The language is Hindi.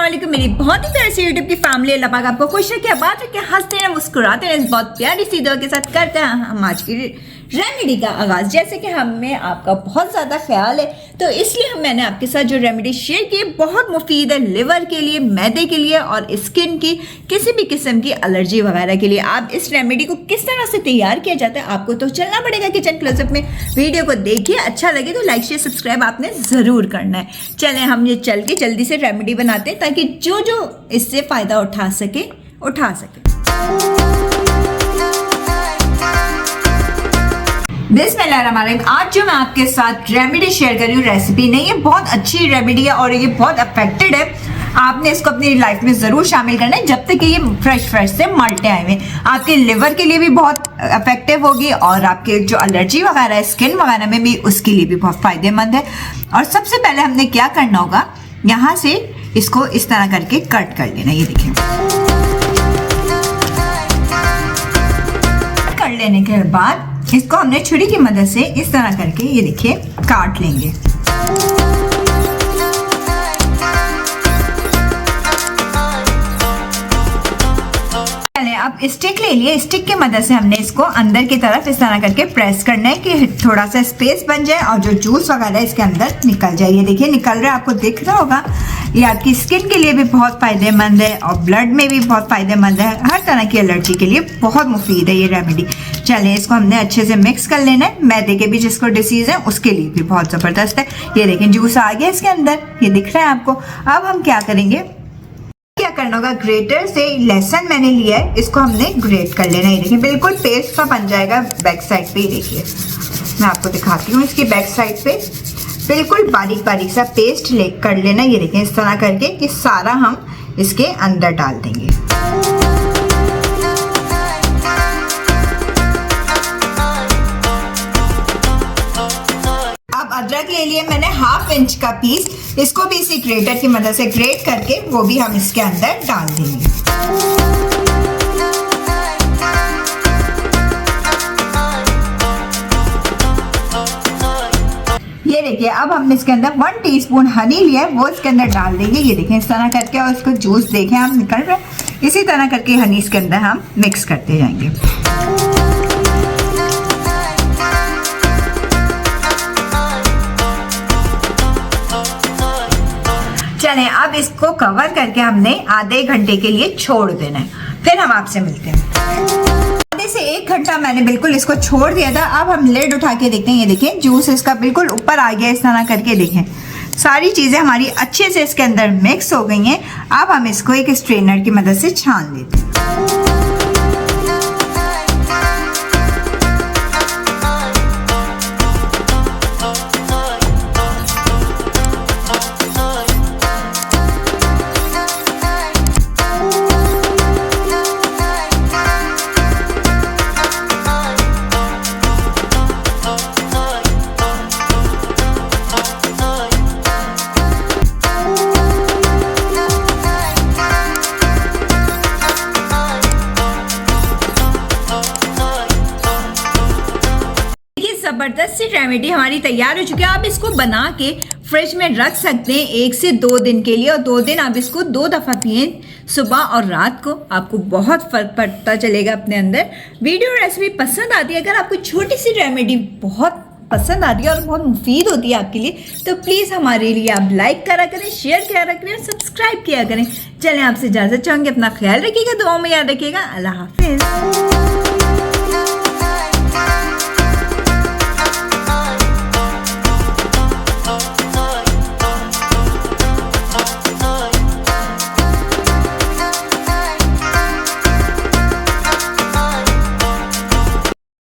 वालेकुम मेरी बहुत ही प्यारी सी यूट्यूब की फैमिली। अल्लाह पाक आपको खुश रखे, आबाद रखे, हंसते रहे, मुस्कुराते रहे। इस बहुत प्यारी सी दुआ के साथ करते हैं हम आज की रेमेडी का आगाज़। जैसे कि हमें आपका बहुत ज़्यादा ख्याल है तो इसलिए मैंने आपके साथ जो रेमेडी शेयर की बहुत मुफीद है लिवर के लिए, मैदे के लिए और स्किन की किसी भी किस्म की एलर्जी वगैरह के लिए। आप इस रेमेडी को किस तरह से तैयार किया जाता है आपको तो चलना पड़ेगा किचन क्लोजअप में। वीडियो को देखिए, अच्छा लगे तो लाइक शेयर सब्सक्राइब आपने ज़रूर करना है। चलें हम ये चल के जल्दी से रेमेडी बनाते हैं ताकि जो जो इससे फ़ायदा उठा सके। बिस्मिल्लाहिर्रहमानिर्रहीम। आज जो मैं आपके साथ रेमेडी शेयर कर रही हूँ रेसिपी नहीं, ये बहुत अच्छी रेमेडी है और ये बहुत अफेक्टेड है। आपने इसको अपनी लाइफ में ज़रूर शामिल करना है जब तक कि ये फ्रेश से मल्टे आए हुए। आपके लिवर के लिए भी बहुत इफेक्टिव होगी और आपके जो एलर्जी वगैरह है स्किन वगैरह में भी उसके लिए भी बहुत फ़ायदेमंद है। और सबसे पहले हमने क्या करना होगा, यहाँ से इसको इस तरह करके कट कर लेना। ये देखिए, कर लेने के बाद इसको हमने छुरी की मदद से इस तरह करके ये देखिए काट लेंगे। अब स्टिक ले लिए, स्टिक की मदद से हमने इसको अंदर की तरफ इस तरह करके प्रेस करना है कि थोड़ा सा स्पेस बन जाए और जो जूस वगैरह इसके अंदर निकल जाए। ये देखिए निकल रहा है, आपको दिख रहा होगा। ये आपकी स्किन के लिए भी बहुत फ़ायदेमंद है और ब्लड में भी बहुत फ़ायदेमंद है। हर तरह की एलर्जी के लिए बहुत मुफीद है ये रेमेडी। चलें इसको हमने अच्छे से मिक्स कर लेना है। मैदे के भी जिसको डिसीज़ है उसके लिए भी बहुत ज़बरदस्त है। ये देखें जूस आ गया इसके अंदर, ये दिख रहा है आपको। अब हम क्या करेंगे, क्या करना होगा, ग्रेटर से लहसुन मैंने लिया है, इसको हमने ग्रेट कर लेना है। देखिए बिल्कुल पेस्ट सा बन जाएगा बैक साइड पे। देखिए मैं आपको दिखाती हूँ, इसकी बैक साइड पे बिल्कुल बारीक बारीक सा पेस्ट ले कर लेना। ये देखें इस तरह करके कि सारा हम इसके अंदर डाल देंगे। अब अदरक ले लिए मैंने 1/2 इंच का पीस, इसको भी इसी ग्रेटर की मदद से ग्रेट करके वो भी हम इसके अंदर डाल देंगे। ये देखिए अब हमने इसके अंदर 1 टीस्पून हनी लिया है, वो इसके अंदर डाल देंगे। ये देखें इस तरह करके, और इसको जूस देखें आप निकल रहा है। इसी तरह करके हनी इसके अंदर हम मिक्स करते जाएंगे। चलें अब इसको कवर करके हमने आधे घंटे के लिए छोड़ देना है, फिर हम आपसे मिलते हैं। आधे से 1 घंटा मैंने बिल्कुल इसको छोड़ दिया था। अब हम लिड उठा के देखते हैं। ये देखें जूस इसका बिल्कुल ऊपर आ गया। इस तरह करके देखें सारी चीज़ें हमारी अच्छे से इसके अंदर मिक्स हो गई हैं। अब हम इसको एक स्ट्रेनर की मदद से छान लेते हैं। ज़बरदस्त सी रेमेडी हमारी तैयार हो चुकी है। आप इसको बना के फ्रिज में रख सकते हैं 1 से 2 दिन के लिए, और 2 दिन आप इसको 2 दफ़ा पिए, सुबह और रात को। आपको बहुत फ़र्क पड़ता चलेगा अपने अंदर। वीडियो रेसिपी पसंद आती है, अगर आपको छोटी सी रेमेडी बहुत पसंद आती है और बहुत मुफीद होती है आपके लिए तो प्लीज़ हमारे लिए आप लाइक करा करें, शेयर किया करें और सब्सक्राइब किया करें। चलें आपसे इजाज़त चाहूँगी, अपना ख्याल रखिएगा, दुआओं में याद रखिएगा। अल्लाह हाफिज़।